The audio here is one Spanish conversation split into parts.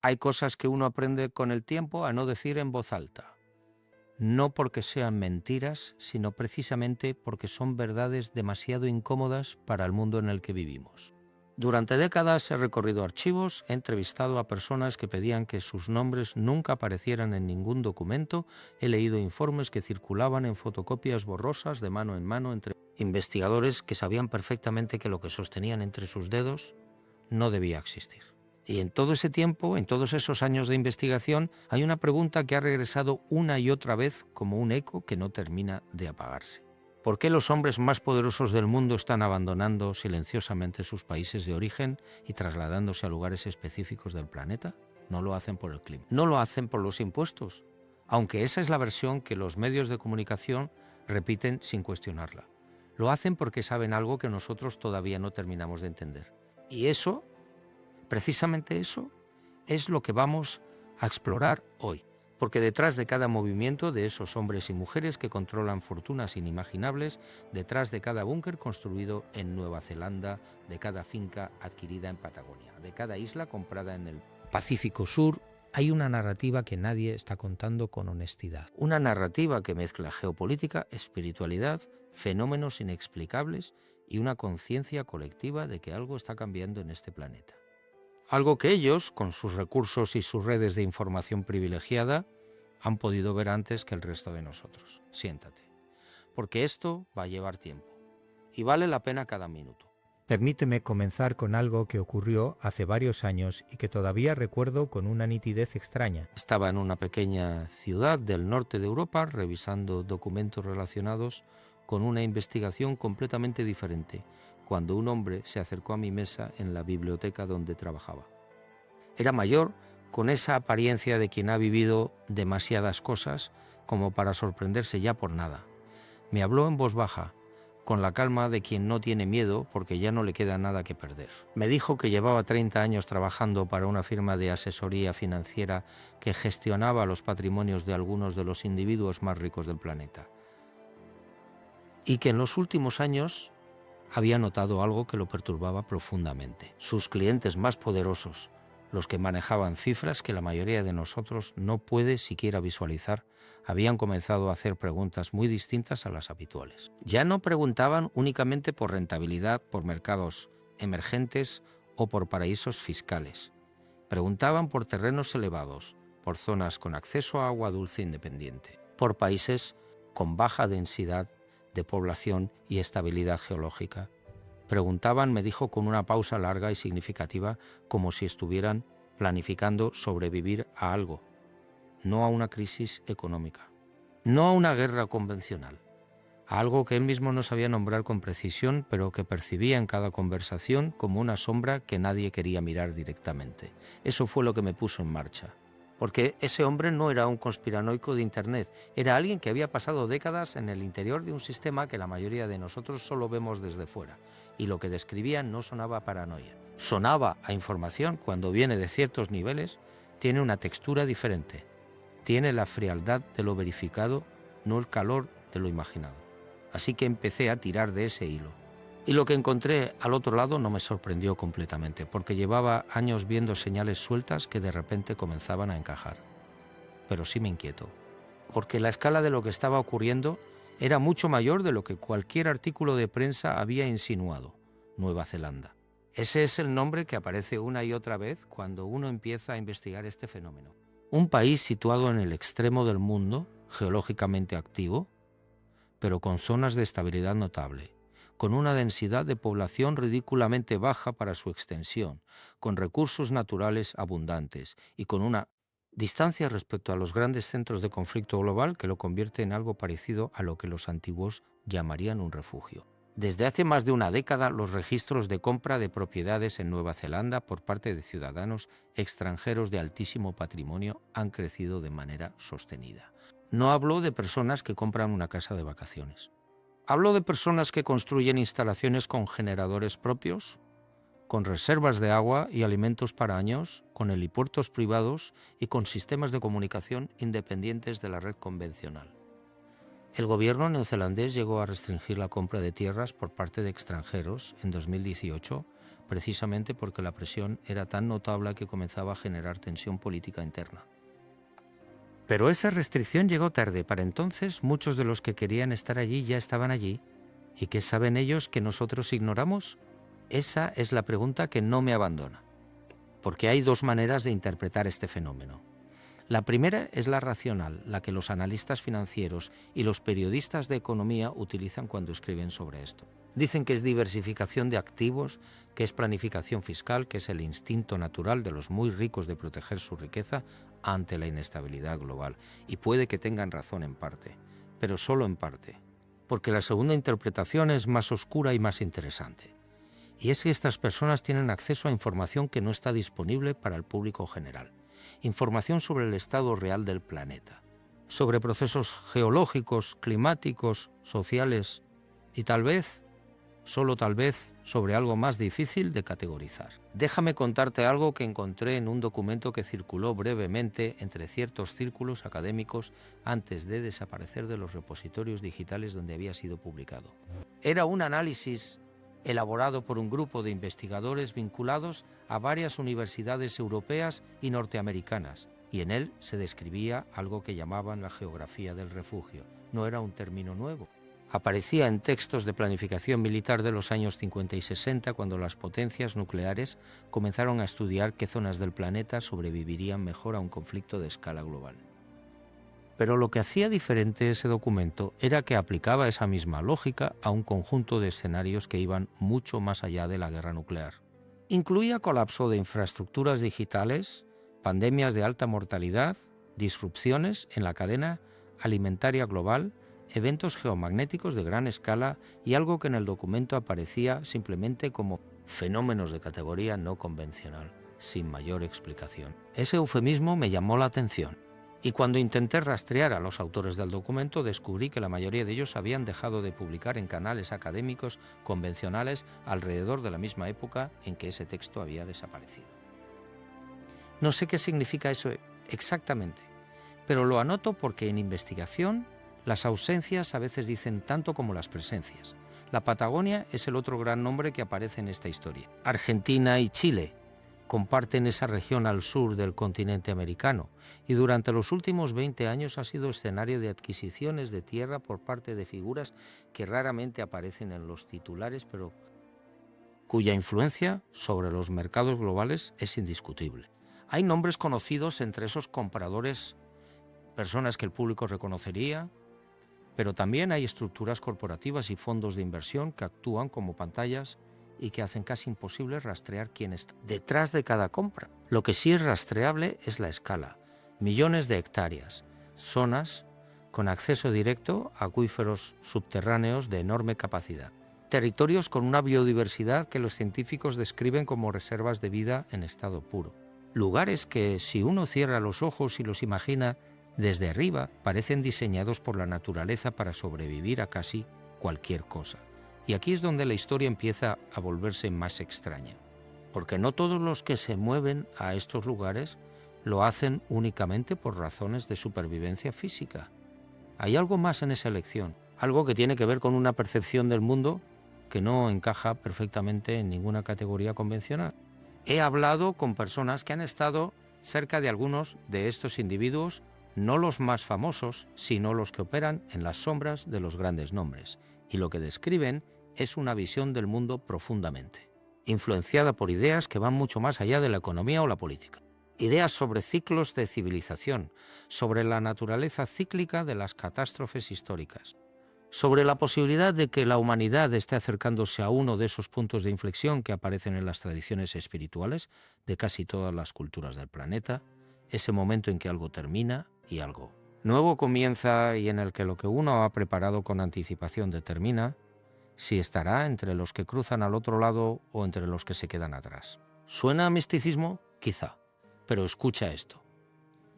Hay cosas que uno aprende con el tiempo a no decir en voz alta. No porque sean mentiras, sino precisamente porque son verdades demasiado incómodas para el mundo en el que vivimos. Durante décadas he recorrido archivos, he entrevistado a personas que pedían que sus nombres nunca aparecieran en ningún documento, he leído informes que circulaban en fotocopias borrosas de mano en mano entre investigadores que sabían perfectamente que lo que sostenían entre sus dedos no debía existir. Y en todo ese tiempo, en todos esos años de investigación, hay una pregunta que ha regresado una y otra vez como un eco que no termina de apagarse. ¿Por qué los hombres más poderosos del mundo están abandonando silenciosamente sus países de origen y trasladándose a lugares específicos del planeta? No lo hacen por el clima. No lo hacen por los impuestos, aunque esa es la versión que los medios de comunicación repiten sin cuestionarla. Lo hacen porque saben algo que nosotros todavía no terminamos de entender. Y eso, precisamente eso, es lo que vamos a explorar hoy. Porque detrás de cada movimiento de esos hombres y mujeres que controlan fortunas inimaginables, detrás de cada búnker construido en Nueva Zelanda, de cada finca adquirida en Patagonia, de cada isla comprada en el Pacífico Sur, hay una narrativa que nadie está contando con honestidad. Una narrativa que mezcla geopolítica, espiritualidad, fenómenos inexplicables y una conciencia colectiva de que algo está cambiando en este planeta. Algo que ellos, con sus recursos y sus redes de información privilegiada, han podido ver antes que el resto de nosotros. Siéntate, porque esto va a llevar tiempo y vale la pena cada minuto. Permíteme comenzar con algo que ocurrió hace varios años y que todavía recuerdo con una nitidez extraña. Estaba en una pequeña ciudad del norte de Europa revisando documentos relacionados con una investigación completamente diferente, cuando un hombre se acercó a mi mesa en la biblioteca donde trabajaba. Era mayor, con esa apariencia de quien ha vivido demasiadas cosas como para sorprenderse ya por nada. Me habló en voz baja, con la calma de quien no tiene miedo porque ya no le queda nada que perder. Me dijo que llevaba 30 años trabajando para una firma de asesoría financiera que gestionaba los patrimonios de algunos de los individuos más ricos del planeta. Y que en los últimos años había notado algo que lo perturbaba profundamente. Sus clientes más poderosos, los que manejaban cifras que la mayoría de nosotros no puede siquiera visualizar, habían comenzado a hacer preguntas muy distintas a las habituales. Ya no preguntaban únicamente por rentabilidad, por mercados emergentes o por paraísos fiscales. Preguntaban por terrenos elevados, por zonas con acceso a agua dulce independiente, por países con baja densidad de población y estabilidad geológica. Preguntaban, me dijo con una pausa larga y significativa, como si estuvieran planificando sobrevivir a algo, no a una crisis económica, no a una guerra convencional, a algo que él mismo no sabía nombrar con precisión, pero que percibía en cada conversación como una sombra que nadie quería mirar directamente. Eso fue lo que me puso en marcha. Porque ese hombre no era un conspiranoico de Internet, era alguien que había pasado décadas en el interior de un sistema que la mayoría de nosotros solo vemos desde fuera, y lo que describía no sonaba a paranoia. Sonaba a información cuando viene de ciertos niveles, tiene una textura diferente, tiene la frialdad de lo verificado, no el calor de lo imaginado. Así que empecé a tirar de ese hilo. Y lo que encontré al otro lado no me sorprendió completamente, porque llevaba años viendo señales sueltas que de repente comenzaban a encajar. Pero sí me inquietó, porque la escala de lo que estaba ocurriendo era mucho mayor de lo que cualquier artículo de prensa había insinuado. Nueva Zelanda. Ese es el nombre que aparece una y otra vez cuando uno empieza a investigar este fenómeno. Un país situado en el extremo del mundo, geológicamente activo, pero con zonas de estabilidad notable, con una densidad de población ridículamente baja para su extensión, con recursos naturales abundantes y con una distancia respecto a los grandes centros de conflicto global que lo convierte en algo parecido a lo que los antiguos llamarían un refugio. Desde hace más de una década, los registros de compra de propiedades en Nueva Zelanda por parte de ciudadanos extranjeros de altísimo patrimonio han crecido de manera sostenida. No hablo de personas que compran una casa de vacaciones. Hablo de personas que construyen instalaciones con generadores propios, con reservas de agua y alimentos para años, con helipuertos privados y con sistemas de comunicación independientes de la red convencional. El gobierno neozelandés llegó a restringir la compra de tierras por parte de extranjeros en 2018 precisamente porque la presión era tan notable que comenzaba a generar tensión política interna. Pero esa restricción llegó tarde. Para entonces, muchos de los que querían estar allí ya estaban allí. ¿Y qué saben ellos que nosotros ignoramos? Esa es la pregunta que no me abandona. Porque hay dos maneras de interpretar este fenómeno. La primera es la racional, la que los analistas financieros y los periodistas de economía utilizan cuando escriben sobre esto. Dicen que es diversificación de activos, que es planificación fiscal, que es el instinto natural de los muy ricos de proteger su riqueza ante la inestabilidad global. Y puede que tengan razón en parte, pero solo en parte, porque la segunda interpretación es más oscura y más interesante. Y es que estas personas tienen acceso a información que no está disponible para el público general. Información sobre el estado real del planeta, sobre procesos geológicos, climáticos, sociales y tal vez, solo tal vez, sobre algo más difícil de categorizar. Déjame contarte algo que encontré en un documento que circuló brevemente entre ciertos círculos académicos antes de desaparecer de los repositorios digitales donde había sido publicado. Era un análisis elaborado por un grupo de investigadores vinculados a varias universidades europeas y norteamericanas, y en él se describía algo que llamaban la geografía del refugio. No era un término nuevo. Aparecía en textos de planificación militar de los años 50 y 60, cuando las potencias nucleares comenzaron a estudiar qué zonas del planeta sobrevivirían mejor a un conflicto de escala global. Pero lo que hacía diferente ese documento era que aplicaba esa misma lógica a un conjunto de escenarios que iban mucho más allá de la guerra nuclear. Incluía colapso de infraestructuras digitales, pandemias de alta mortalidad, disrupciones en la cadena alimentaria global, eventos geomagnéticos de gran escala y algo que en el documento aparecía simplemente como fenómenos de categoría no convencional, sin mayor explicación. Ese eufemismo me llamó la atención. Y cuando intenté rastrear a los autores del documento, descubrí que la mayoría de ellos habían dejado de publicar en canales académicos convencionales alrededor de la misma época en que ese texto había desaparecido. No sé qué significa eso exactamente, pero lo anoto porque en investigación las ausencias a veces dicen tanto como las presencias. La Patagonia es el otro gran nombre que aparece en esta historia. Argentina y Chile comparten esa región al sur del continente americano y durante los últimos 20 años ha sido escenario de adquisiciones de tierra por parte de figuras que raramente aparecen en los titulares, pero cuya influencia sobre los mercados globales es indiscutible. Hay nombres conocidos entre esos compradores, personas que el público reconocería, pero también hay estructuras corporativas y fondos de inversión que actúan como pantallas y que hacen casi imposible rastrear quién está detrás de cada compra. Lo que sí es rastreable es la escala. Millones de hectáreas, zonas con acceso directo a acuíferos subterráneos de enorme capacidad. Territorios con una biodiversidad que los científicos describen como reservas de vida en estado puro. Lugares que, si uno cierra los ojos y los imagina desde arriba, parecen diseñados por la naturaleza para sobrevivir a casi cualquier cosa. Y aquí es donde la historia empieza a volverse más extraña, porque no todos los que se mueven a estos lugares lo hacen únicamente por razones de supervivencia física. Hay algo más en esa elección, algo que tiene que ver con una percepción del mundo que no encaja perfectamente en ninguna categoría convencional. He hablado con personas que han estado cerca de algunos de estos individuos, no los más famosos, sino los que operan en las sombras de los grandes nombres, y lo que describen es una visión del mundo profundamente influenciada por ideas que van mucho más allá de la economía o la política. Ideas sobre ciclos de civilización, sobre la naturaleza cíclica de las catástrofes históricas, sobre la posibilidad de que la humanidad esté acercándose a uno de esos puntos de inflexión que aparecen en las tradiciones espirituales de casi todas las culturas del planeta, ese momento en que algo termina y algo nuevo comienza y en el que lo que uno ha preparado con anticipación determina si estará entre los que cruzan al otro lado o entre los que se quedan atrás. ¿Suena a misticismo? Quizá, pero escucha esto.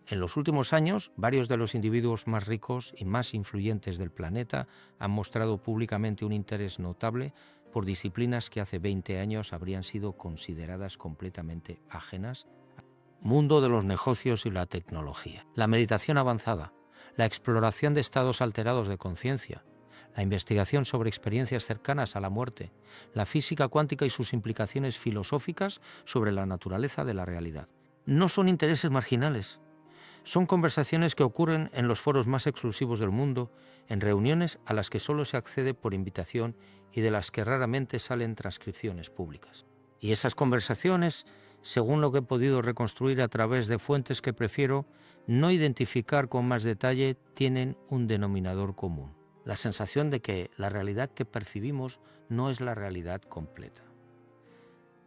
En los últimos años, varios de los individuos más ricos y más influyentes del planeta han mostrado públicamente un interés notable por disciplinas que hace 20 años habrían sido consideradas completamente ajenas al mundo de los negocios y la tecnología. La meditación avanzada, la exploración de estados alterados de conciencia, la investigación sobre experiencias cercanas a la muerte, la física cuántica y sus implicaciones filosóficas sobre la naturaleza de la realidad. No son intereses marginales. Son conversaciones que ocurren en los foros más exclusivos del mundo, en reuniones a las que solo se accede por invitación y de las que raramente salen transcripciones públicas. Y esas conversaciones, según lo que he podido reconstruir a través de fuentes que prefiero no identificar con más detalle, tienen un denominador común: la sensación de que la realidad que percibimos no es la realidad completa,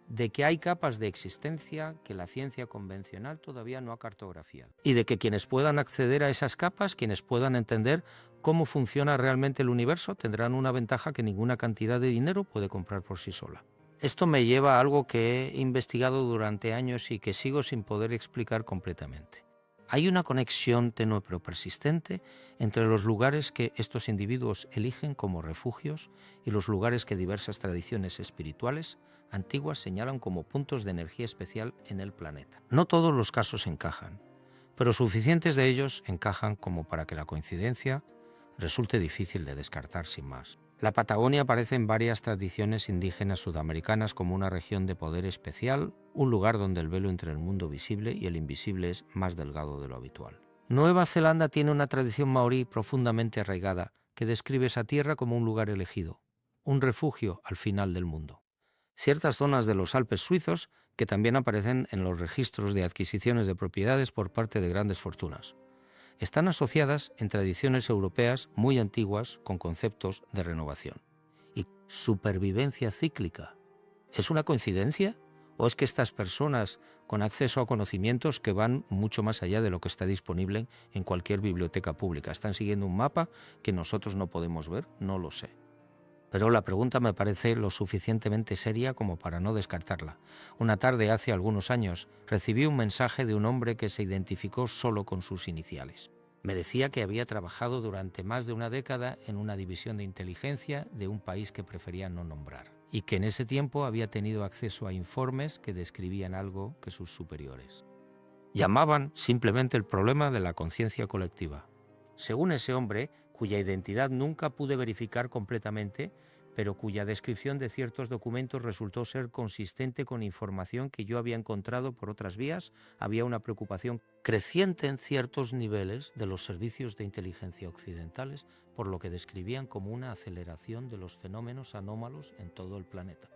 de que hay capas de existencia que la ciencia convencional todavía no ha cartografiado, y de que quienes puedan acceder a esas capas, quienes puedan entender cómo funciona realmente el universo, tendrán una ventaja que ninguna cantidad de dinero puede comprar por sí sola. Esto me lleva a algo que he investigado durante años y que sigo sin poder explicar completamente. Hay una conexión tenue pero persistente entre los lugares que estos individuos eligen como refugios y los lugares que diversas tradiciones espirituales antiguas señalan como puntos de energía especial en el planeta. No todos los casos encajan, pero suficientes de ellos encajan como para que la coincidencia resulte difícil de descartar sin más. La Patagonia aparece en varias tradiciones indígenas sudamericanas como una región de poder especial, un lugar donde el velo entre el mundo visible y el invisible es más delgado de lo habitual. Nueva Zelanda tiene una tradición maorí profundamente arraigada que describe esa tierra como un lugar elegido, un refugio al final del mundo. Ciertas zonas de los Alpes suizos que también aparecen en los registros de adquisiciones de propiedades por parte de grandes fortunas están asociadas en tradiciones europeas muy antiguas con conceptos de renovación. Y supervivencia cíclica, ¿es una coincidencia? ¿O es que estas personas con acceso a conocimientos que van mucho más allá de lo que está disponible en cualquier biblioteca pública están siguiendo un mapa que nosotros no podemos ver? No lo sé. Pero la pregunta me parece lo suficientemente seria como para no descartarla. Una tarde hace algunos años recibí un mensaje de un hombre que se identificó solo con sus iniciales. Me decía que había trabajado durante más de una década en una división de inteligencia de un país que prefería no nombrar, y que en ese tiempo había tenido acceso a informes que describían algo que sus superiores llamaban simplemente el problema de la conciencia colectiva. Según ese hombre, cuya identidad nunca pude verificar completamente, pero cuya descripción de ciertos documentos resultó ser consistente con información que yo había encontrado por otras vías, había una preocupación creciente en ciertos niveles de los servicios de inteligencia occidentales por lo que describían como una aceleración de los fenómenos anómalos en todo el planeta.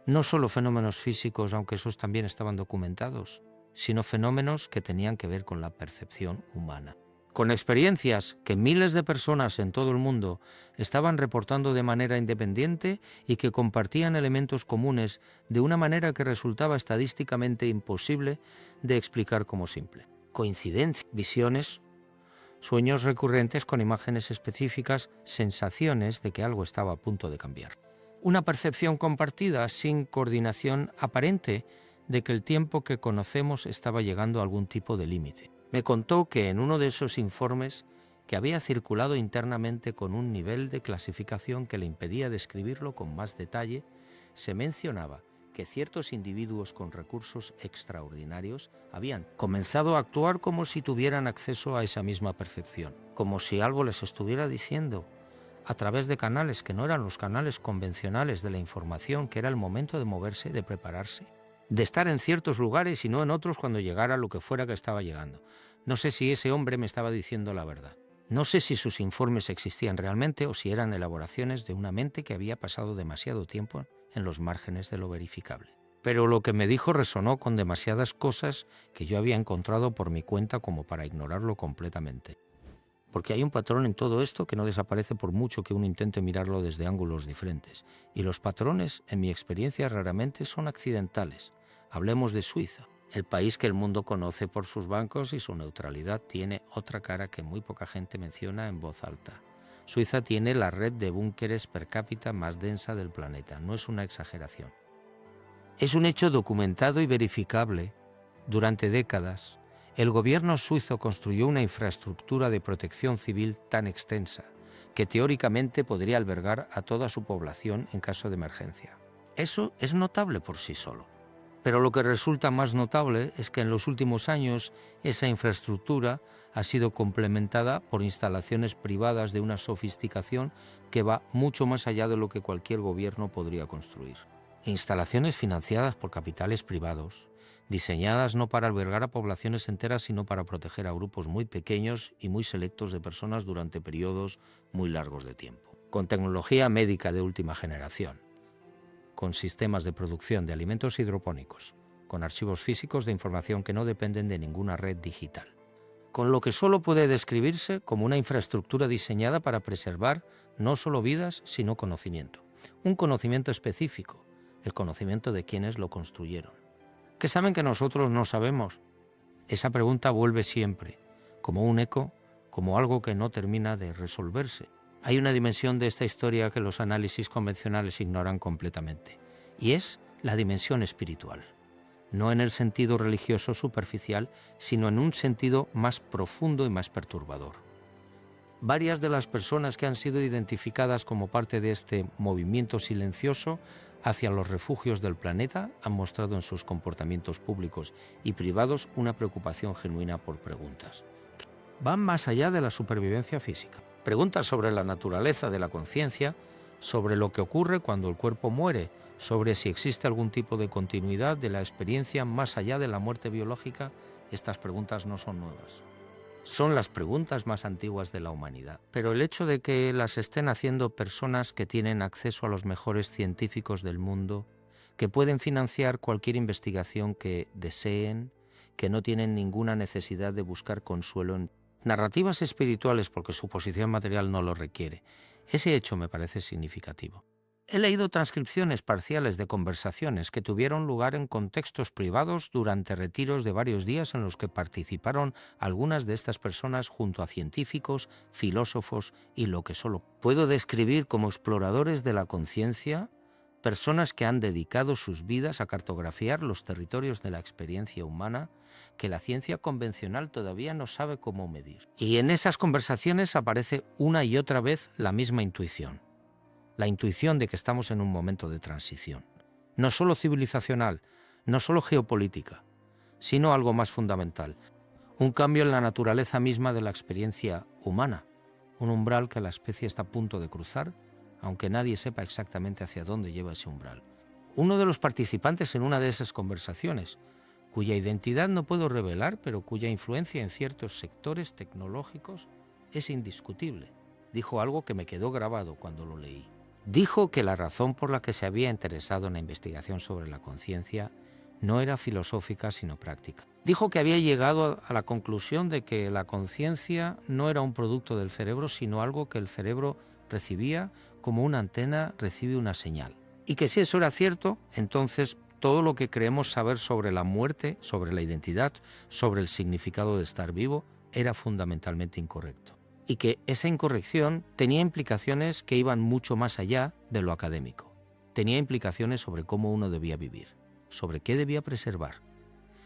No solo fenómenos físicos, aunque esos también estaban documentados, sino fenómenos que tenían que ver con la percepción humana. Con experiencias que miles de personas en todo el mundo estaban reportando de manera independiente y que compartían elementos comunes de una manera que resultaba estadísticamente imposible de explicar como simple. Coincidencias, visiones, sueños recurrentes con imágenes específicas, sensaciones de que algo estaba a punto de cambiar. Una percepción compartida sin coordinación aparente de que el tiempo que conocemos estaba llegando a algún tipo de límite. Me contó que en uno de esos informes, que había circulado internamente con un nivel de clasificación que le impedía describirlo con más detalle, se mencionaba que ciertos individuos con recursos extraordinarios habían comenzado a actuar como si tuvieran acceso a esa misma percepción, como si algo les estuviera diciendo, a través de canales que no eran los canales convencionales de la información, que era el momento de moverse, de prepararse, de estar en ciertos lugares y no en otros cuando llegara lo que fuera que estaba llegando. No sé si ese hombre me estaba diciendo la verdad. No sé si sus informes existían realmente o si eran elaboraciones de una mente que había pasado demasiado tiempo en los márgenes de lo verificable. Pero lo que me dijo resonó con demasiadas cosas que yo había encontrado por mi cuenta como para ignorarlo completamente. Porque hay un patrón en todo esto que no desaparece por mucho que uno intente mirarlo desde ángulos diferentes. Y los patrones, en mi experiencia, raramente son accidentales. Hablemos de Suiza. El país que el mundo conoce por sus bancos y su neutralidad tiene otra cara que muy poca gente menciona en voz alta. Suiza tiene la red de búnkeres per cápita más densa del planeta. No es una exageración. Es un hecho documentado y verificable. Durante décadas, el gobierno suizo construyó una infraestructura de protección civil tan extensa que teóricamente podría albergar a toda su población en caso de emergencia. Eso es notable por sí solo. Pero lo que resulta más notable es que en los últimos años esa infraestructura ha sido complementada por instalaciones privadas de una sofisticación que va mucho más allá de lo que cualquier gobierno podría construir. Instalaciones financiadas por capitales privados, diseñadas no para albergar a poblaciones enteras, sino para proteger a grupos muy pequeños y muy selectos de personas durante periodos muy largos de tiempo. Con tecnología médica de última generación, con sistemas de producción de alimentos hidropónicos, con archivos físicos de información que no dependen de ninguna red digital, con lo que solo puede describirse como una infraestructura diseñada para preservar no solo vidas, sino conocimiento. Un conocimiento específico, el conocimiento de quienes lo construyeron. ¿Qué saben que nosotros no sabemos? Esa pregunta vuelve siempre, como un eco, como algo que no termina de resolverse. Hay una dimensión de esta historia que los análisis convencionales ignoran completamente, y es la dimensión espiritual. No en el sentido religioso superficial, sino en un sentido más profundo y más perturbador. Varias de las personas que han sido identificadas como parte de este movimiento silencioso hacia los refugios del planeta han mostrado en sus comportamientos públicos y privados una preocupación genuina por preguntas. Van más allá de la supervivencia física. Preguntas sobre la naturaleza de la conciencia, sobre lo que ocurre cuando el cuerpo muere, sobre si existe algún tipo de continuidad de la experiencia más allá de la muerte biológica. Estas preguntas no son nuevas. Son las preguntas más antiguas de la humanidad. Pero el hecho de que las estén haciendo personas que tienen acceso a los mejores científicos del mundo, que pueden financiar cualquier investigación que deseen, que no tienen ninguna necesidad de buscar consuelo en narrativas espirituales porque su posición material no lo requiere, ese hecho me parece significativo. He leído transcripciones parciales de conversaciones que tuvieron lugar en contextos privados durante retiros de varios días en los que participaron algunas de estas personas junto a científicos, filósofos y lo que solo puedo describir como exploradores de la conciencia, personas que han dedicado sus vidas a cartografiar los territorios de la experiencia humana que la ciencia convencional todavía no sabe cómo medir. Y en esas conversaciones aparece una y otra vez la misma intuición. La intuición de que estamos en un momento de transición, no solo civilizacional, no solo geopolítica, sino algo más fundamental, un cambio en la naturaleza misma de la experiencia humana, un umbral que la especie está a punto de cruzar, aunque nadie sepa exactamente hacia dónde lleva ese umbral. Uno de los participantes en una de esas conversaciones, cuya identidad no puedo revelar, pero cuya influencia en ciertos sectores tecnológicos es indiscutible, dijo algo que me quedó grabado cuando lo leí. Dijo que la razón por la que se había interesado en la investigación sobre la conciencia no era filosófica sino práctica. Dijo que había llegado a la conclusión de que la conciencia no era un producto del cerebro, sino algo que el cerebro recibía como una antena recibe una señal. Y que si eso era cierto, entonces todo lo que creemos saber sobre la muerte, sobre la identidad, sobre el significado de estar vivo, era fundamentalmente incorrecto. Y que esa incorrección tenía implicaciones que iban mucho más allá de lo académico. Tenía implicaciones sobre cómo uno debía vivir, sobre qué debía preservar,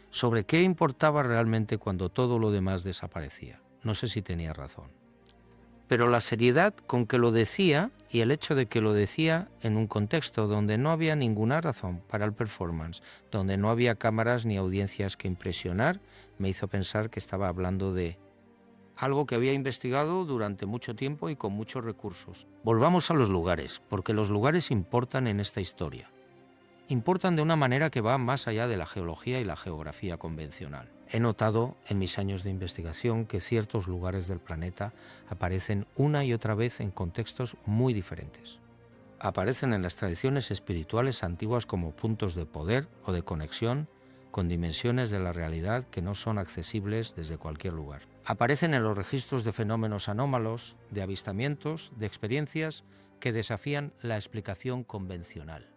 sobre qué importaba realmente cuando todo lo demás desaparecía. No sé si tenía razón. Pero la seriedad con que lo decía y el hecho de que lo decía en un contexto donde no había ninguna razón para el performance, donde no había cámaras ni audiencias que impresionar, me hizo pensar que estaba hablando de algo que había investigado durante mucho tiempo y con muchos recursos. Volvamos a los lugares, porque los lugares importan en esta historia. Importan de una manera que va más allá de la geología y la geografía convencional. He notado en mis años de investigación que ciertos lugares del planeta aparecen una y otra vez en contextos muy diferentes. Aparecen en las tradiciones espirituales antiguas como puntos de poder o de conexión con dimensiones de la realidad que no son accesibles desde cualquier lugar. Aparecen en los registros de fenómenos anómalos, de avistamientos, de experiencias que desafían la explicación convencional.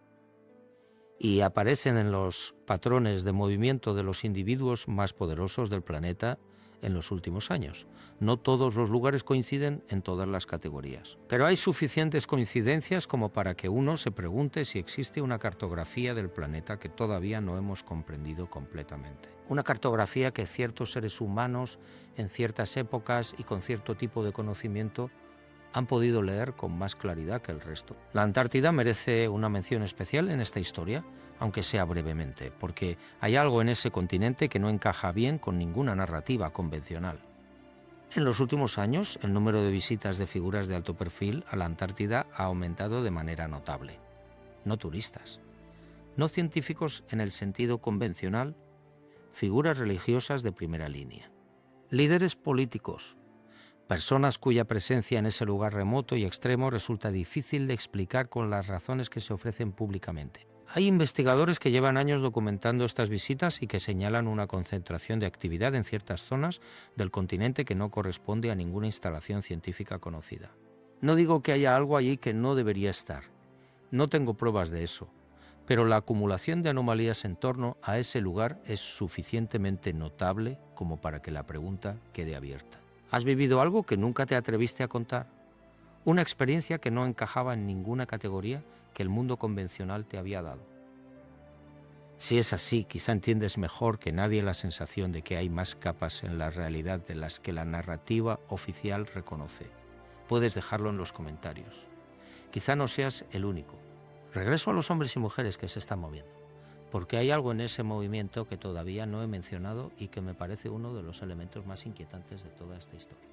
Y aparecen en los patrones de movimiento de los individuos más poderosos del planeta en los últimos años. No todos los lugares coinciden en todas las categorías. Pero hay suficientes coincidencias como para que uno se pregunte si existe una cartografía del planeta que todavía no hemos comprendido completamente. Una cartografía que ciertos seres humanos en ciertas épocas y con cierto tipo de conocimiento han podido leer con más claridad que el resto. La Antártida merece una mención especial en esta historia aunque sea brevemente, porque hay algo en ese continente que no encaja bien con ninguna narrativa convencional. En los últimos años, el número de visitas de figuras de alto perfil a la Antártida ha aumentado de manera notable. No turistas, no científicos en el sentido convencional, figuras religiosas de primera línea, líderes políticos, personas cuya presencia en ese lugar remoto y extremo resulta difícil de explicar con las razones que se ofrecen públicamente. Hay investigadores que llevan años documentando estas visitas y que señalan una concentración de actividad en ciertas zonas del continente que no corresponde a ninguna instalación científica conocida. No digo que haya algo allí que no debería estar. No tengo pruebas de eso. Pero la acumulación de anomalías en torno a ese lugar es suficientemente notable como para que la pregunta quede abierta. ¿Has vivido algo que nunca te atreviste a contar? Una experiencia que no encajaba en ninguna categoría que el mundo convencional te había dado. Si es así, quizá entiendes mejor que nadie la sensación de que hay más capas en la realidad de las que la narrativa oficial reconoce. Puedes dejarlo en los comentarios. Quizá no seas el único. Regreso a los hombres y mujeres que se están moviendo, porque hay algo en ese movimiento que todavía no he mencionado y que me parece uno de los elementos más inquietantes de toda esta historia.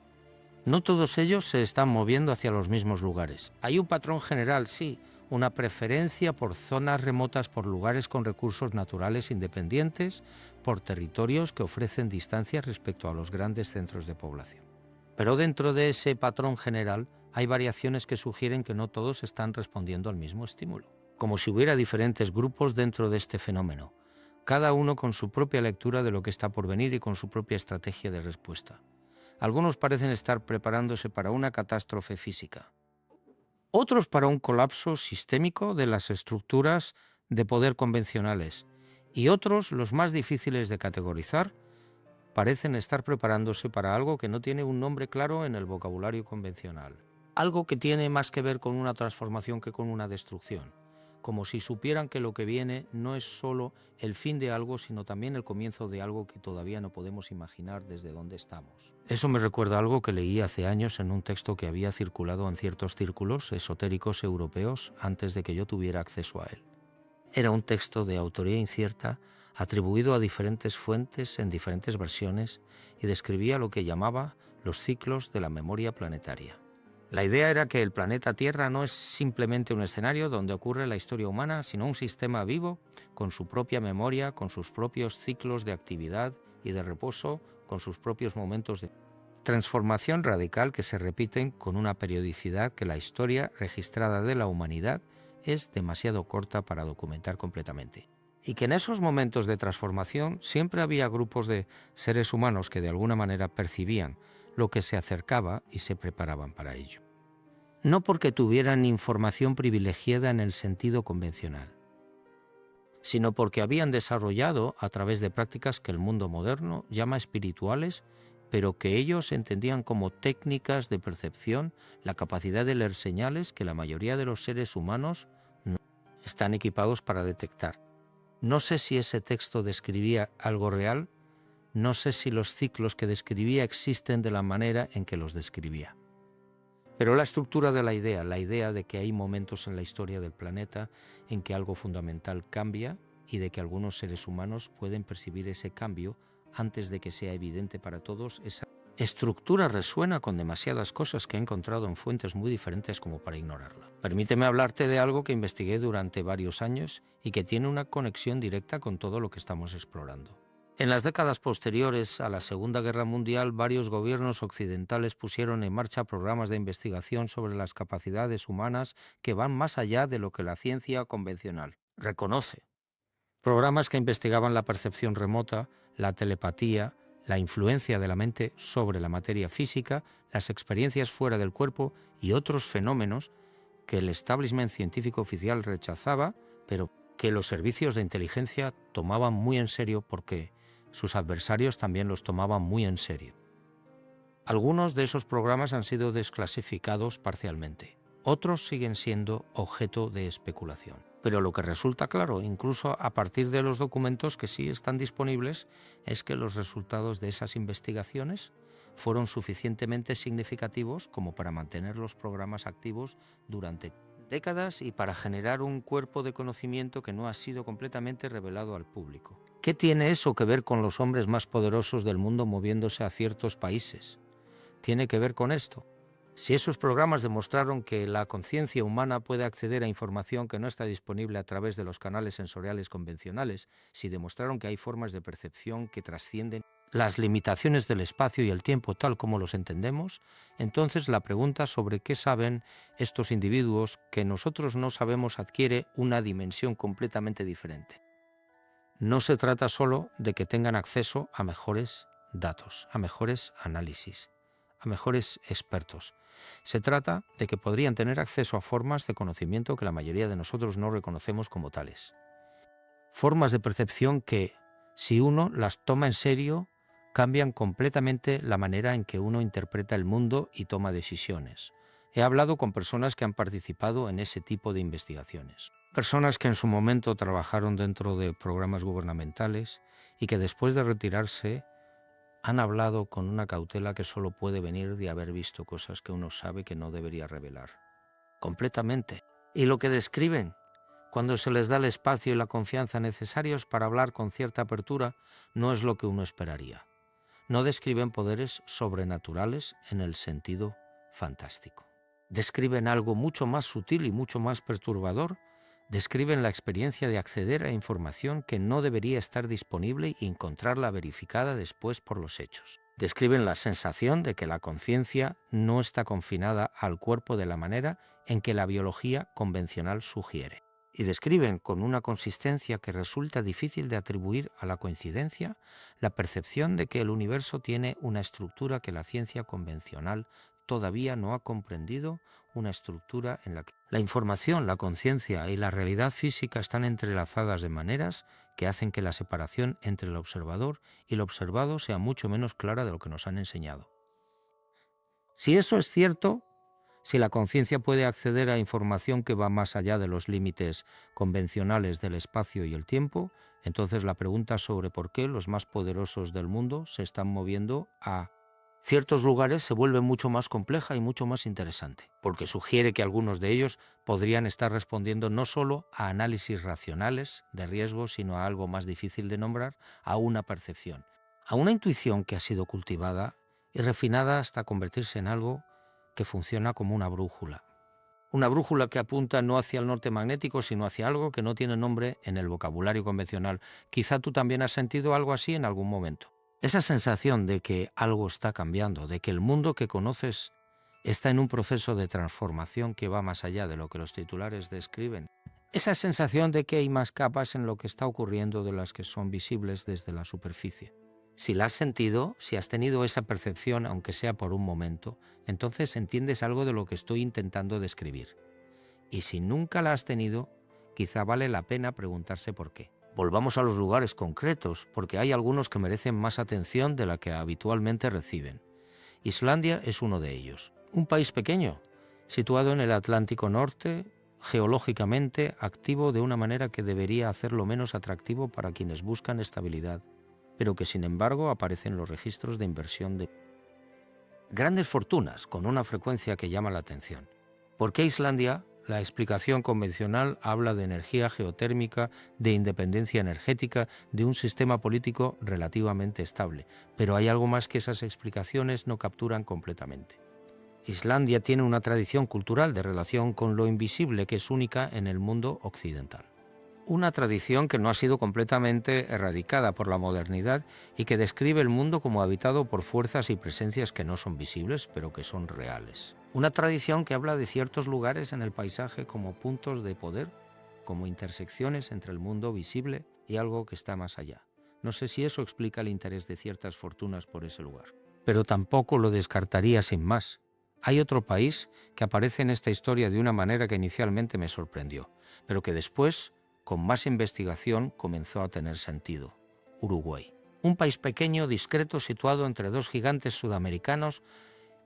No todos ellos se están moviendo hacia los mismos lugares. Hay un patrón general, sí, una preferencia por zonas remotas, por lugares con recursos naturales independientes, por territorios que ofrecen distancia respecto a los grandes centros de población. Pero dentro de ese patrón general hay variaciones que sugieren que no todos están respondiendo al mismo estímulo, como si hubiera diferentes grupos dentro de este fenómeno, cada uno con su propia lectura de lo que está por venir y con su propia estrategia de respuesta. Algunos parecen estar preparándose para una catástrofe física, otros para un colapso sistémico de las estructuras de poder convencionales, y otros, los más difíciles de categorizar, parecen estar preparándose para algo que no tiene un nombre claro en el vocabulario convencional. Algo que tiene más que ver con una transformación que con una destrucción, como si supieran que lo que viene no es solo el fin de algo, sino también el comienzo de algo que todavía no podemos imaginar desde donde estamos. Eso me recuerda a algo que leí hace años en un texto que había circulado en ciertos círculos esotéricos europeos antes de que yo tuviera acceso a él. Era un texto de autoría incierta, atribuido a diferentes fuentes en diferentes versiones, y describía lo que llamaba los ciclos de la memoria planetaria. La idea era que el planeta Tierra no es simplemente un escenario donde ocurre la historia humana, sino un sistema vivo, con su propia memoria, con sus propios ciclos de actividad y de reposo, con sus propios momentos de transformación radical que se repiten con una periodicidad que la historia registrada de la humanidad es demasiado corta para documentar completamente. Y que en esos momentos de transformación siempre había grupos de seres humanos que de alguna manera percibían lo que se acercaba y se preparaban para ello. No porque tuvieran información privilegiada en el sentido convencional, sino porque habían desarrollado a través de prácticas que el mundo moderno llama espirituales, pero que ellos entendían como técnicas de percepción, la capacidad de leer señales que la mayoría de los seres humanos no están equipados para detectar. No sé si ese texto describía algo real, no sé si los ciclos que describía existen de la manera en que los describía. Pero la estructura de la idea de que hay momentos en la historia del planeta en que algo fundamental cambia y de que algunos seres humanos pueden percibir ese cambio antes de que sea evidente para todos, esa estructura resuena con demasiadas cosas que he encontrado en fuentes muy diferentes como para ignorarla. Permíteme hablarte de algo que investigué durante varios años y que tiene una conexión directa con todo lo que estamos explorando. En las décadas posteriores a la Segunda Guerra Mundial, varios gobiernos occidentales pusieron en marcha programas de investigación sobre las capacidades humanas que van más allá de lo que la ciencia convencional reconoce. Programas que investigaban la percepción remota, la telepatía, la influencia de la mente sobre la materia física, las experiencias fuera del cuerpo y otros fenómenos que el establishment científico oficial rechazaba, pero que los servicios de inteligencia tomaban muy en serio porque sus adversarios también los tomaban muy en serio. Algunos de esos programas han sido desclasificados parcialmente. Otros siguen siendo objeto de especulación. Pero lo que resulta claro, incluso a partir de los documentos que sí están disponibles, es que los resultados de esas investigaciones fueron suficientemente significativos como para mantener los programas activos durante décadas y para generar un cuerpo de conocimiento que no ha sido completamente revelado al público. ¿Qué tiene eso que ver con los hombres más poderosos del mundo moviéndose a ciertos países? ¿Tiene que ver con esto? Si esos programas demostraron que la conciencia humana puede acceder a información que no está disponible a través de los canales sensoriales convencionales, si demostraron que hay formas de percepción que trascienden las limitaciones del espacio y el tiempo tal como los entendemos, entonces la pregunta sobre qué saben estos individuos que nosotros no sabemos adquiere una dimensión completamente diferente. No se trata solo de que tengan acceso a mejores datos, a mejores análisis, a mejores expertos. Se trata de que podrían tener acceso a formas de conocimiento que la mayoría de nosotros no reconocemos como tales. Formas de percepción que, si uno las toma en serio, cambian completamente la manera en que uno interpreta el mundo y toma decisiones. He hablado con personas que han participado en ese tipo de investigaciones. Personas que en su momento trabajaron dentro de programas gubernamentales y que después de retirarse han hablado con una cautela que solo puede venir de haber visto cosas que uno sabe que no debería revelar. Completamente. Y lo que describen, cuando se les da el espacio y la confianza necesarios para hablar con cierta apertura, no es lo que uno esperaría. No describen poderes sobrenaturales en el sentido fantástico. Describen algo mucho más sutil y mucho más perturbador. Describen la experiencia de acceder a información que no debería estar disponible y encontrarla verificada después por los hechos. Describen la sensación de que la conciencia no está confinada al cuerpo de la manera en que la biología convencional sugiere. Y describen con una consistencia que resulta difícil de atribuir a la coincidencia la percepción de que el universo tiene una estructura que la ciencia convencional todavía no ha comprendido, una estructura en la que la información, la conciencia y la realidad física están entrelazadas de maneras que hacen que la separación entre el observador y el observado sea mucho menos clara de lo que nos han enseñado. Si eso es cierto, si la conciencia puede acceder a información que va más allá de los límites convencionales del espacio y el tiempo, entonces la pregunta sobre por qué los más poderosos del mundo se están moviendo a ciertos lugares se vuelve mucho más compleja y mucho más interesante, porque sugiere que algunos de ellos podrían estar respondiendo no solo a análisis racionales de riesgo, sino a algo más difícil de nombrar, a una percepción, a una intuición que ha sido cultivada y refinada hasta convertirse en algo que funciona como una brújula. Una brújula que apunta no hacia el norte magnético, sino hacia algo que no tiene nombre en el vocabulario convencional. Quizá tú también has sentido algo así en algún momento. Esa sensación de que algo está cambiando, de que el mundo que conoces está en un proceso de transformación que va más allá de lo que los titulares describen. Esa sensación de que hay más capas en lo que está ocurriendo de las que son visibles desde la superficie. Si la has sentido, si has tenido esa percepción, aunque sea por un momento, entonces entiendes algo de lo que estoy intentando describir. Y si nunca la has tenido, quizá vale la pena preguntarse por qué. Volvamos a los lugares concretos, porque hay algunos que merecen más atención de la que habitualmente reciben. Islandia es uno de ellos. Un país pequeño, situado en el Atlántico Norte, geológicamente activo de una manera que debería hacerlo menos atractivo para quienes buscan estabilidad, pero que sin embargo aparece en los registros de inversión de grandes fortunas con una frecuencia que llama la atención. ¿Por qué Islandia? La explicación convencional habla de energía geotérmica, de independencia energética, de un sistema político relativamente estable, pero hay algo más que esas explicaciones no capturan completamente. Islandia tiene una tradición cultural de relación con lo invisible que es única en el mundo occidental. Una tradición que no ha sido completamente erradicada por la modernidad y que describe el mundo como habitado por fuerzas y presencias que no son visibles, pero que son reales. Una tradición que habla de ciertos lugares en el paisaje como puntos de poder, como intersecciones entre el mundo visible y algo que está más allá. No sé si eso explica el interés de ciertas fortunas por ese lugar, pero tampoco lo descartaría sin más. Hay otro país que aparece en esta historia de una manera que inicialmente me sorprendió, pero que después, con más investigación, comenzó a tener sentido: Uruguay. Un país pequeño, discreto, situado entre dos gigantes sudamericanos,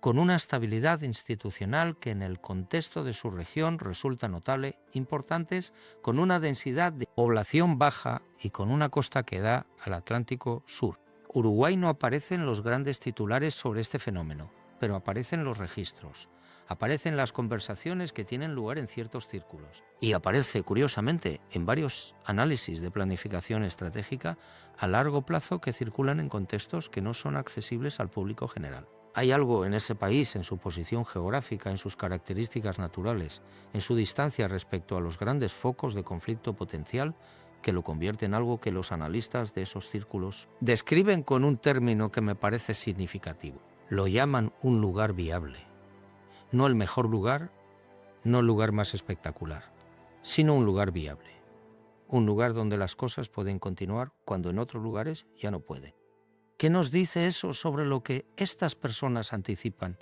con una estabilidad institucional que en el contexto de su región resulta notable, importantes, con una densidad de población baja y con una costa que da al Atlántico Sur. Uruguay no aparece en los grandes titulares sobre este fenómeno, pero aparece en los registros, aparece en las conversaciones que tienen lugar en ciertos círculos y aparece, curiosamente, en varios análisis de planificación estratégica a largo plazo que circulan en contextos que no son accesibles al público general. Hay algo en ese país, en su posición geográfica, en sus características naturales, en su distancia respecto a los grandes focos de conflicto potencial, que lo convierte en algo que los analistas de esos círculos describen con un término que me parece significativo. Lo llaman un lugar viable. No el mejor lugar, no el lugar más espectacular, sino un lugar viable. Un lugar donde las cosas pueden continuar cuando en otros lugares ya no pueden. ¿Qué nos dice eso sobre lo que estas personas anticipan?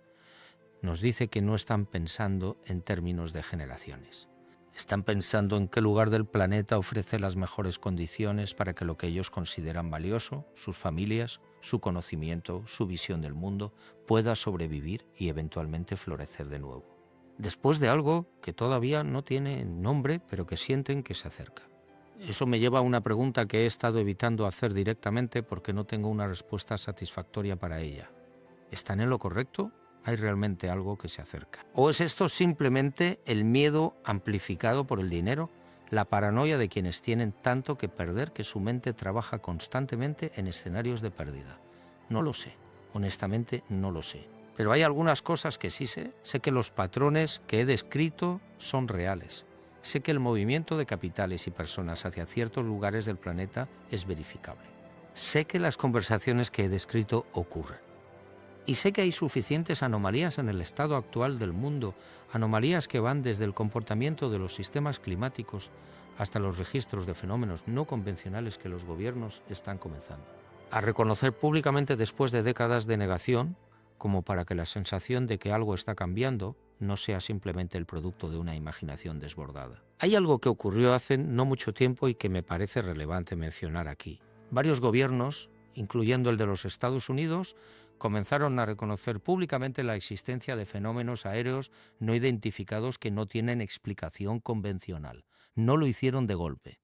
Nos dice que no están pensando en términos de generaciones. Están pensando en qué lugar del planeta ofrece las mejores condiciones para que lo que ellos consideran valioso, sus familias, su conocimiento, su visión del mundo, pueda sobrevivir y eventualmente florecer de nuevo. Después de algo que todavía no tiene nombre, pero que sienten que se acerca. Eso me lleva a una pregunta que he estado evitando hacer directamente porque no tengo una respuesta satisfactoria para ella. ¿Están en lo correcto? ¿Hay realmente algo que se acerca? ¿O es esto simplemente el miedo amplificado por el dinero, la paranoia de quienes tienen tanto que perder que su mente trabaja constantemente en escenarios de pérdida? No lo sé, honestamente no lo sé. Pero hay algunas cosas que sí sé. Sé que los patrones que he descrito son reales. Sé que el movimiento de capitales y personas hacia ciertos lugares del planeta es verificable. Sé que las conversaciones que he descrito ocurren. Y sé que hay suficientes anomalías en el estado actual del mundo, anomalías que van desde el comportamiento de los sistemas climáticos hasta los registros de fenómenos no convencionales que los gobiernos están comenzando a reconocer públicamente después de décadas de negación, como para que la sensación de que algo está cambiando no sea simplemente el producto de una imaginación desbordada. Hay algo que ocurrió hace no mucho tiempo y que me parece relevante mencionar aquí. Varios gobiernos, incluyendo el de los Estados Unidos, comenzaron a reconocer públicamente la existencia de fenómenos aéreos no identificados que no tienen explicación convencional. No lo hicieron de golpe.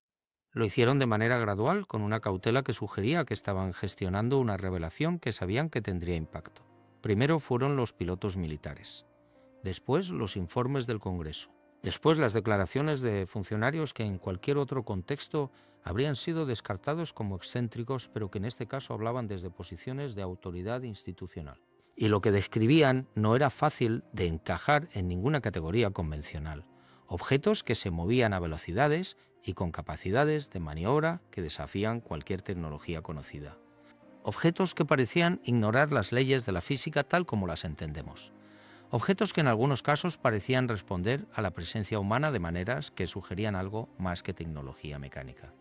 Lo hicieron de manera gradual, con una cautela que sugería que estaban gestionando una revelación que sabían que tendría impacto. Primero fueron los pilotos militares, después los informes del Congreso, después las declaraciones de funcionarios que en cualquier otro contexto habrían sido descartados como excéntricos, pero que en este caso hablaban desde posiciones de autoridad institucional. Y lo que describían no era fácil de encajar en ninguna categoría convencional. Objetos que se movían a velocidades y con capacidades de maniobra que desafían cualquier tecnología conocida. Objetos que parecían ignorar las leyes de la física tal como las entendemos. Objetos que en algunos casos parecían responder a la presencia humana de maneras que sugerían algo más que tecnología mecánica.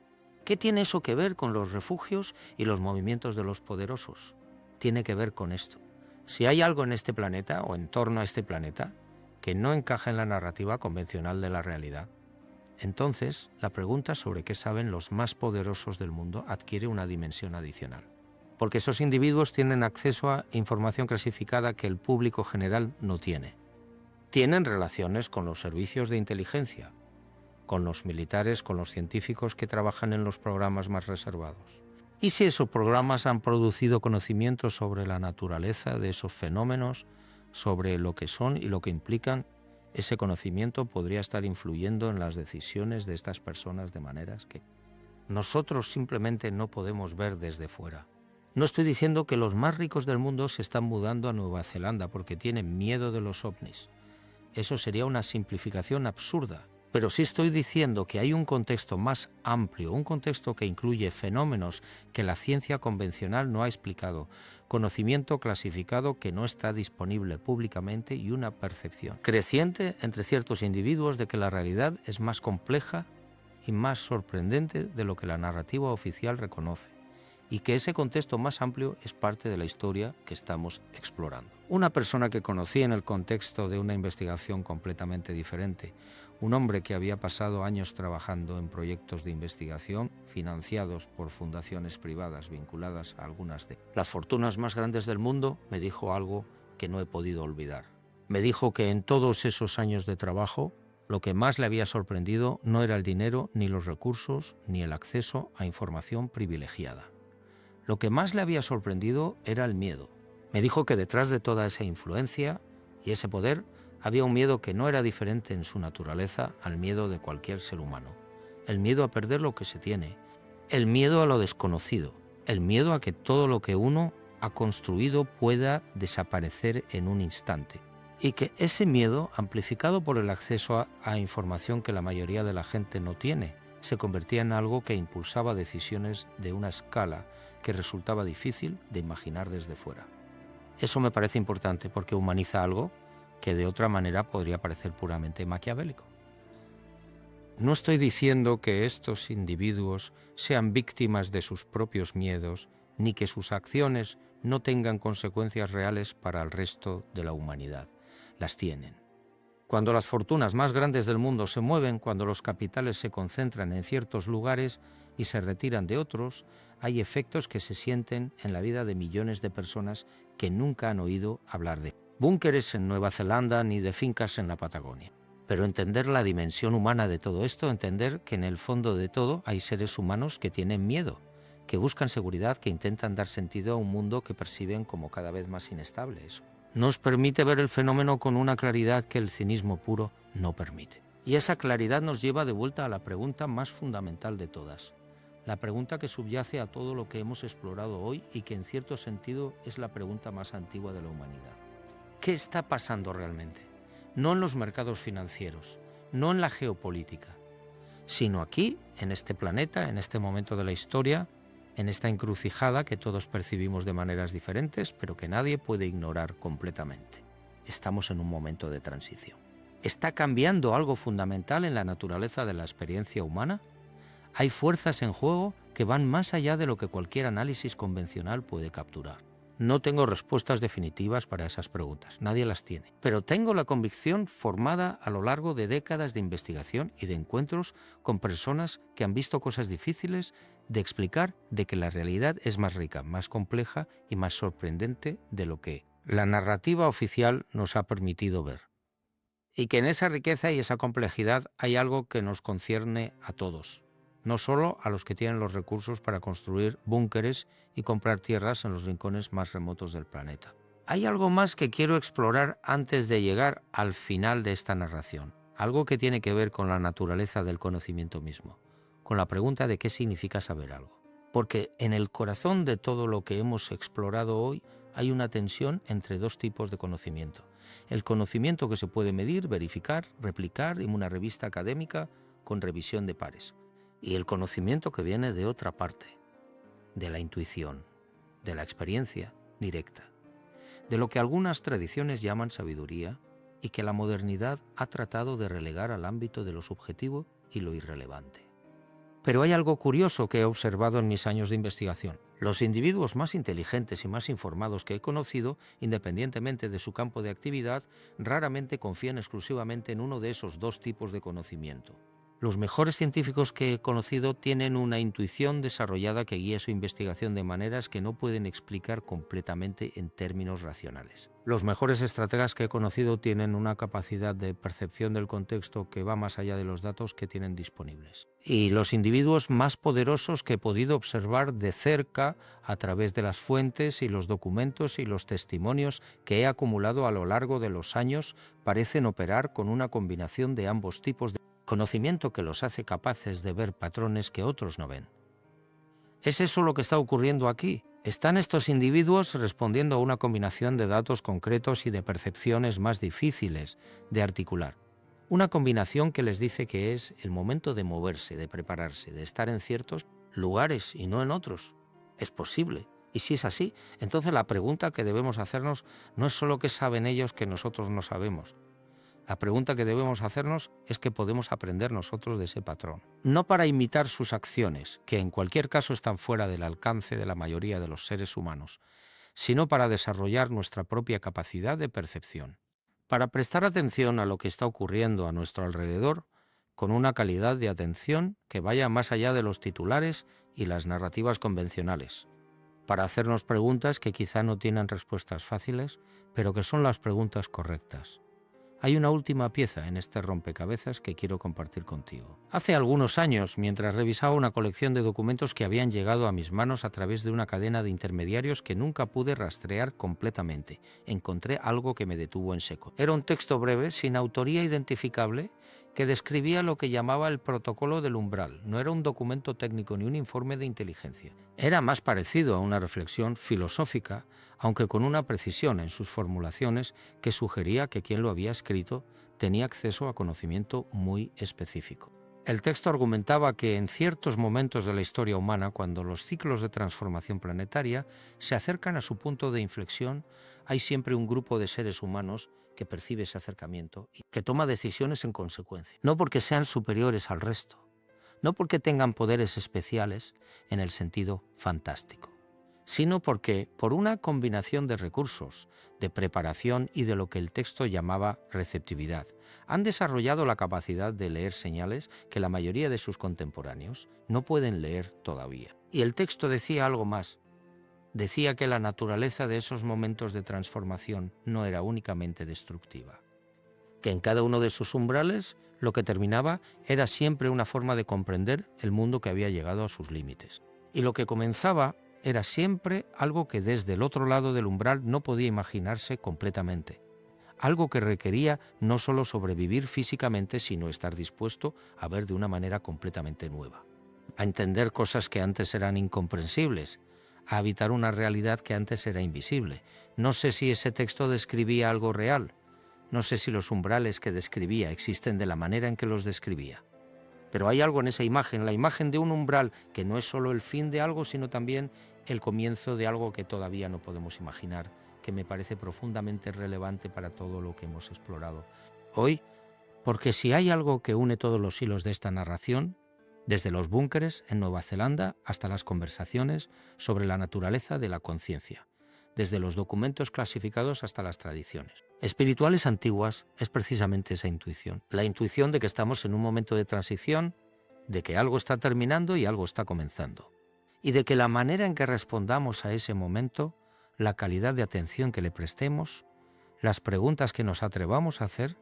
¿Qué tiene eso que ver con los refugios y los movimientos de los poderosos? Tiene que ver con esto. Si hay algo en este planeta o en torno a este planeta que no encaja en la narrativa convencional de la realidad, entonces la pregunta sobre qué saben los más poderosos del mundo adquiere una dimensión adicional. Porque esos individuos tienen acceso a información clasificada que el público general no tiene. Tienen relaciones con los servicios de inteligencia, con los militares, con los científicos que trabajan en los programas más reservados. ¿Y si esos programas han producido conocimientos sobre la naturaleza de esos fenómenos, sobre lo que son y lo que implican? Ese conocimiento podría estar influyendo en las decisiones de estas personas de maneras que nosotros simplemente no podemos ver desde fuera. No estoy diciendo que los más ricos del mundo se están mudando a Nueva Zelanda porque tienen miedo de los ovnis. Eso sería una simplificación absurda. Pero sí estoy diciendo que hay un contexto más amplio, un contexto que incluye fenómenos que la ciencia convencional no ha explicado, conocimiento clasificado que no está disponible públicamente y una percepción creciente entre ciertos individuos de que la realidad es más compleja y más sorprendente de lo que la narrativa oficial reconoce, y que ese contexto más amplio es parte de la historia que estamos explorando. Una persona que conocí en el contexto de una investigación completamente diferente, un hombre que había pasado años trabajando en proyectos de investigación financiados por fundaciones privadas vinculadas a algunas de las fortunas más grandes del mundo, me dijo algo que no he podido olvidar. Me dijo que en todos esos años de trabajo, lo que más le había sorprendido no era el dinero, ni los recursos, ni el acceso a información privilegiada. Lo que más le había sorprendido era el miedo. Me dijo que detrás de toda esa influencia y ese poder había un miedo que no era diferente en su naturaleza al miedo de cualquier ser humano. El miedo a perder lo que se tiene, el miedo a lo desconocido, el miedo a que todo lo que uno ha construido pueda desaparecer en un instante. Y que ese miedo, amplificado por el acceso a información que la mayoría de la gente no tiene, se convertía en algo que impulsaba decisiones de una escala que resultaba difícil de imaginar desde fuera. Eso me parece importante porque humaniza algo que de otra manera podría parecer puramente maquiavélico. No estoy diciendo que estos individuos sean víctimas de sus propios miedos, ni que sus acciones no tengan consecuencias reales para el resto de la humanidad. Las tienen. Cuando las fortunas más grandes del mundo se mueven, cuando los capitales se concentran en ciertos lugares y se retiran de otros, hay efectos que se sienten en la vida de millones de personas que nunca han oído hablar de búnkeres en Nueva Zelanda ni de fincas en la Patagonia. Pero entender la dimensión humana de todo esto, entender que en el fondo de todo hay seres humanos que tienen miedo, que buscan seguridad, que intentan dar sentido a un mundo que perciben como cada vez más inestable. Eso nos permite ver el fenómeno con una claridad que el cinismo puro no permite. Y esa claridad nos lleva de vuelta a la pregunta más fundamental de todas, la pregunta que subyace a todo lo que hemos explorado hoy y que en cierto sentido es la pregunta más antigua de la humanidad. ¿Qué está pasando realmente? No en los mercados financieros, no en la geopolítica, sino aquí, en este planeta, en este momento de la historia, en esta encrucijada que todos percibimos de maneras diferentes, pero que nadie puede ignorar completamente. Estamos en un momento de transición. ¿Está cambiando algo fundamental en la naturaleza de la experiencia humana? Hay fuerzas en juego que van más allá de lo que cualquier análisis convencional puede capturar. No tengo respuestas definitivas para esas preguntas, nadie las tiene, pero tengo la convicción formada a lo largo de décadas de investigación y de encuentros con personas que han visto cosas difíciles de explicar, de que la realidad es más rica, más compleja y más sorprendente de lo que la narrativa oficial nos ha permitido ver. Y que en esa riqueza y esa complejidad hay algo que nos concierne a todos, no solo a los que tienen los recursos para construir búnkeres y comprar tierras en los rincones más remotos del planeta. Hay algo más que quiero explorar antes de llegar al final de esta narración, algo que tiene que ver con la naturaleza del conocimiento mismo, con la pregunta de qué significa saber algo. Porque en el corazón de todo lo que hemos explorado hoy hay una tensión entre dos tipos de conocimiento. El conocimiento que se puede medir, verificar, replicar en una revista académica con revisión de pares. Y el conocimiento que viene de otra parte, de la intuición, de la experiencia directa, de lo que algunas tradiciones llaman sabiduría y que la modernidad ha tratado de relegar al ámbito de lo subjetivo y lo irrelevante. Pero hay algo curioso que he observado en mis años de investigación. Los individuos más inteligentes y más informados que he conocido, independientemente de su campo de actividad, raramente confían exclusivamente en uno de esos dos tipos de conocimiento. Los mejores científicos que he conocido tienen una intuición desarrollada que guía su investigación de maneras que no pueden explicar completamente en términos racionales. Los mejores estrategas que he conocido tienen una capacidad de percepción del contexto que va más allá de los datos que tienen disponibles. Y los individuos más poderosos que he podido observar de cerca a través de las fuentes y los documentos y los testimonios que he acumulado a lo largo de los años parecen operar con una combinación de ambos tipos de conocimiento que los hace capaces de ver patrones que otros no ven. ¿Es eso lo que está ocurriendo aquí? ¿Están estos individuos respondiendo a una combinación de datos concretos y de percepciones más difíciles de articular? Una combinación que les dice que es el momento de moverse, de prepararse, de estar en ciertos lugares y no en otros. Es posible. Y si es así, entonces la pregunta que debemos hacernos no es solo qué saben ellos que nosotros no sabemos. La pregunta que debemos hacernos es qué podemos aprender nosotros de ese patrón. No para imitar sus acciones, que en cualquier caso están fuera del alcance de la mayoría de los seres humanos, sino para desarrollar nuestra propia capacidad de percepción. Para prestar atención a lo que está ocurriendo a nuestro alrededor, con una calidad de atención que vaya más allá de los titulares y las narrativas convencionales. Para hacernos preguntas que quizá no tienen respuestas fáciles, pero que son las preguntas correctas. Hay una última pieza en este rompecabezas que quiero compartir contigo. Hace algunos años, mientras revisaba una colección de documentos que habían llegado a mis manos a través de una cadena de intermediarios que nunca pude rastrear completamente, encontré algo que me detuvo en seco. Era un texto breve, sin autoría identificable, que describía lo que llamaba el protocolo del umbral. No era un documento técnico ni un informe de inteligencia. Era más parecido a una reflexión filosófica, aunque con una precisión en sus formulaciones que sugería que quien lo había escrito tenía acceso a conocimiento muy específico. El texto argumentaba que en ciertos momentos de la historia humana, cuando los ciclos de transformación planetaria se acercan a su punto de inflexión, hay siempre un grupo de seres humanos que percibe ese acercamiento y que toma decisiones en consecuencia. No porque sean superiores al resto, no porque tengan poderes especiales en el sentido fantástico, sino porque, por una combinación de recursos, de preparación y de lo que el texto llamaba receptividad, han desarrollado la capacidad de leer señales que la mayoría de sus contemporáneos no pueden leer todavía. Y el texto decía algo más. Decía que la naturaleza de esos momentos de transformación no era únicamente destructiva, que en cada uno de sus umbrales lo que terminaba era siempre una forma de comprender el mundo que había llegado a sus límites. Y lo que comenzaba era siempre algo que desde el otro lado del umbral no podía imaginarse completamente. Algo que requería no solo sobrevivir físicamente, sino estar dispuesto a ver de una manera completamente nueva, a entender cosas que antes eran incomprensibles, a habitar una realidad que antes era invisible. No sé si ese texto describía algo real, no sé si los umbrales que describía existen de la manera en que los describía. Pero hay algo en esa imagen, la imagen de un umbral que no es solo el fin de algo, sino también el comienzo de algo que todavía no podemos imaginar, que me parece profundamente relevante para todo lo que hemos explorado hoy, porque si hay algo que une todos los hilos de esta narración, desde los búnkeres en Nueva Zelanda hasta las conversaciones sobre la naturaleza de la conciencia, desde los documentos clasificados hasta las tradiciones espirituales antiguas, es precisamente esa intuición. La intuición de que estamos en un momento de transición, de que algo está terminando y algo está comenzando. Y de que la manera en que respondamos a ese momento, la calidad de atención que le prestemos, las preguntas que nos atrevamos a hacer,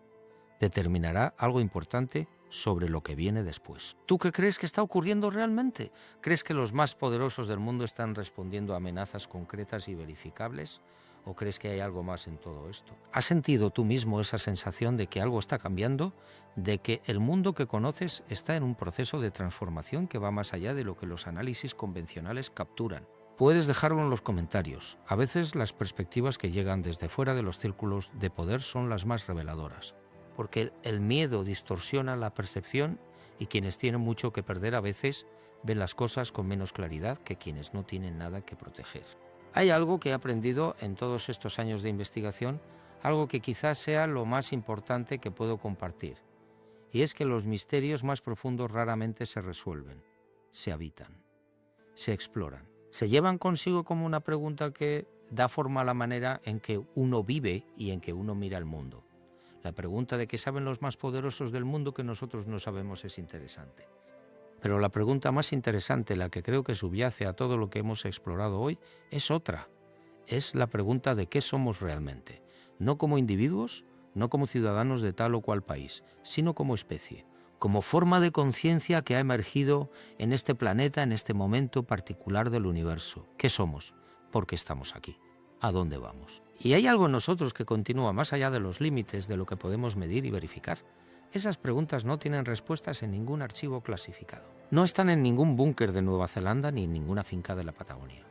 determinará algo importante sobre lo que viene después. ¿Tú qué crees que está ocurriendo realmente? ¿Crees que los más poderosos del mundo están respondiendo a amenazas concretas y verificables? ¿O crees que hay algo más en todo esto? ¿Has sentido tú mismo esa sensación de que algo está cambiando? ¿De que el mundo que conoces está en un proceso de transformación que va más allá de lo que los análisis convencionales capturan? Puedes dejarlo en los comentarios. A veces las perspectivas que llegan desde fuera de los círculos de poder son las más reveladoras, porque el miedo distorsiona la percepción y quienes tienen mucho que perder a veces ven las cosas con menos claridad que quienes no tienen nada que proteger. Hay algo que he aprendido en todos estos años de investigación, algo que quizás sea lo más importante que puedo compartir, y es que los misterios más profundos raramente se resuelven, se habitan, se exploran, se llevan consigo como una pregunta que da forma a la manera en que uno vive y en que uno mira el mundo. La pregunta de qué saben los más poderosos del mundo que nosotros no sabemos es interesante. Pero la pregunta más interesante, la que creo que subyace a todo lo que hemos explorado hoy, es otra. Es la pregunta de qué somos realmente. No como individuos, no como ciudadanos de tal o cual país, sino como especie, como forma de conciencia que ha emergido en este planeta, en este momento particular del universo. ¿Qué somos? ¿Por qué estamos aquí? ¿A dónde vamos? Y hay algo en nosotros que continúa más allá de los límites de lo que podemos medir y verificar. Esas preguntas no tienen respuestas en ningún archivo clasificado. No están en ningún búnker de Nueva Zelanda ni en ninguna finca de la Patagonia.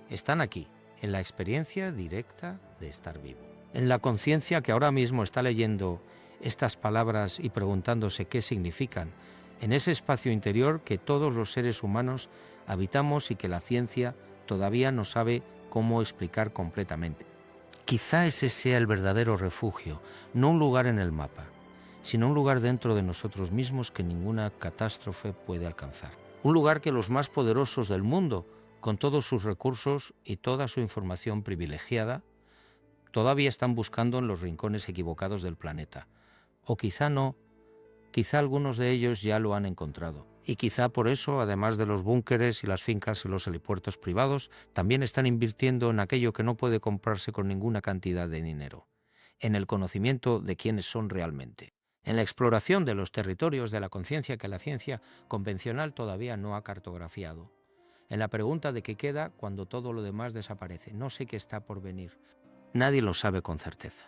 Están aquí, en la experiencia directa de estar vivo. En la conciencia que ahora mismo está leyendo estas palabras y preguntándose qué significan, en ese espacio interior que todos los seres humanos habitamos y que la ciencia todavía no sabe cómo explicar completamente. Quizá ese sea el verdadero refugio, no un lugar en el mapa, sino un lugar dentro de nosotros mismos que ninguna catástrofe puede alcanzar. Un lugar que los más poderosos del mundo, con todos sus recursos y toda su información privilegiada, todavía están buscando en los rincones equivocados del planeta. O quizá no, quizá algunos de ellos ya lo han encontrado. Y quizá por eso, además de los búnkeres y las fincas y los helipuertos privados, también están invirtiendo en aquello que no puede comprarse con ninguna cantidad de dinero. en el conocimiento de quiénes son realmente, en la exploración de los territorios de la conciencia que la ciencia convencional todavía no ha cartografiado, en la pregunta de qué queda cuando todo lo demás desaparece. No sé qué está por venir. Nadie lo sabe con certeza.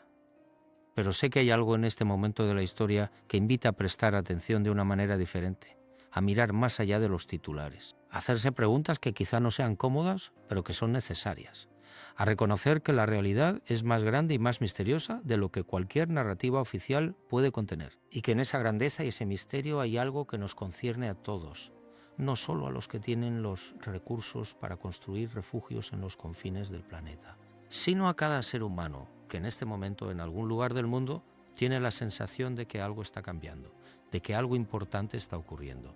Pero sé que hay algo en este momento de la historia que invita a prestar atención de una manera diferente, a mirar más allá de los titulares, a hacerse preguntas que quizá no sean cómodas, pero que son necesarias, a reconocer que la realidad es más grande y más misteriosa de lo que cualquier narrativa oficial puede contener, y que en esa grandeza y ese misterio hay algo que nos concierne a todos, no solo a los que tienen los recursos para construir refugios en los confines del planeta, sino a cada ser humano que en este momento en algún lugar del mundo tiene la sensación de que algo está cambiando, de que algo importante está ocurriendo,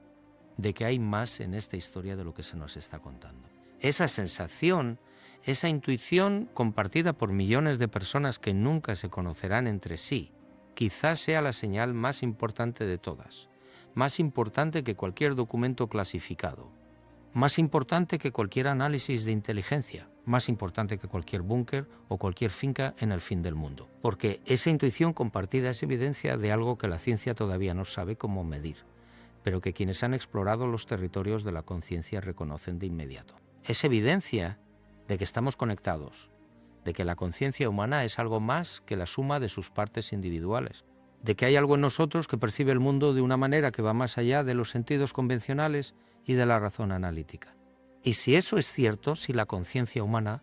de que hay más en esta historia de lo que se nos está contando. Esa sensación, esa intuición compartida por millones de personas que nunca se conocerán entre sí, quizás sea la señal más importante de todas, más importante que cualquier documento clasificado, más importante que cualquier análisis de inteligencia, más importante que cualquier búnker o cualquier finca en el fin del mundo. Porque esa intuición compartida es evidencia de algo que la ciencia todavía no sabe cómo medir, pero que quienes han explorado los territorios de la conciencia reconocen de inmediato. Es evidencia de que estamos conectados, de que la conciencia humana es algo más que la suma de sus partes individuales, de que hay algo en nosotros que percibe el mundo de una manera que va más allá de los sentidos convencionales y de la razón analítica. Y si eso es cierto, si la conciencia humana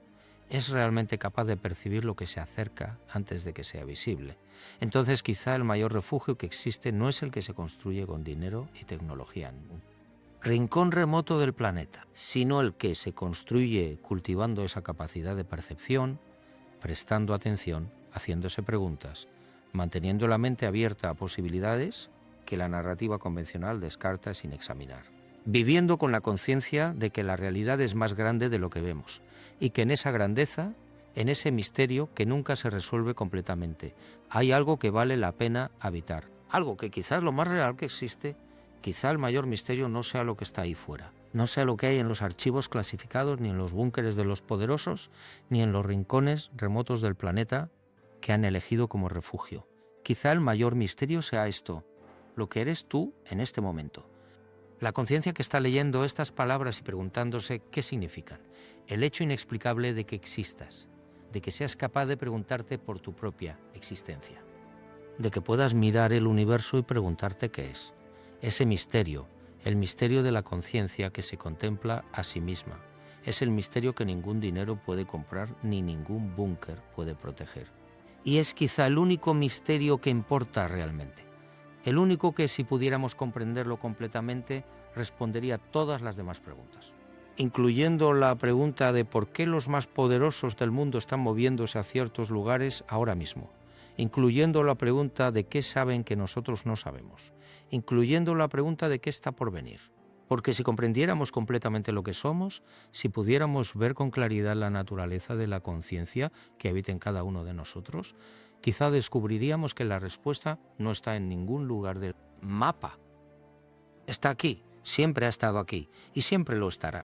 es realmente capaz de percibir lo que se acerca antes de que sea visible, entonces quizá el mayor refugio que existe no es el que se construye con dinero y tecnología en un rincón remoto del planeta, sino el que se construye cultivando esa capacidad de percepción, prestando atención, haciéndose preguntas, manteniendo la mente abierta a posibilidades que la narrativa convencional descarta sin examinar. Viviendo con la conciencia de que la realidad es más grande de lo que vemos y que en esa grandeza, en ese misterio que nunca se resuelve completamente, hay algo que vale la pena habitar, algo que quizás lo más real que existe, quizá el mayor misterio no sea lo que está ahí fuera, no sea lo que hay en los archivos clasificados, ni en los búnkeres de los poderosos, ni en los rincones remotos del planeta que han elegido como refugio. Quizá el mayor misterio sea esto, lo que eres tú en este momento. La conciencia que está leyendo estas palabras y preguntándose qué significan. El hecho inexplicable de que existas, de que seas capaz de preguntarte por tu propia existencia, de que puedas mirar el universo y preguntarte qué es. Ese misterio, el misterio de la conciencia que se contempla a sí misma, es el misterio que ningún dinero puede comprar ni ningún búnker puede proteger. Y es quizá el único misterio que importa realmente. El único que, si pudiéramos comprenderlo completamente, respondería a todas las demás preguntas, incluyendo la pregunta de por qué los más poderosos del mundo están moviéndose a ciertos lugares ahora mismo, incluyendo la pregunta de qué saben que nosotros no sabemos, incluyendo la pregunta de qué está por venir. Porque si comprendiéramos completamente lo que somos, si pudiéramos ver con claridad la naturaleza de la conciencia que habita en cada uno de nosotros, quizá descubriríamos que la respuesta no está en ningún lugar del mapa. Está aquí, siempre ha estado aquí y siempre lo estará.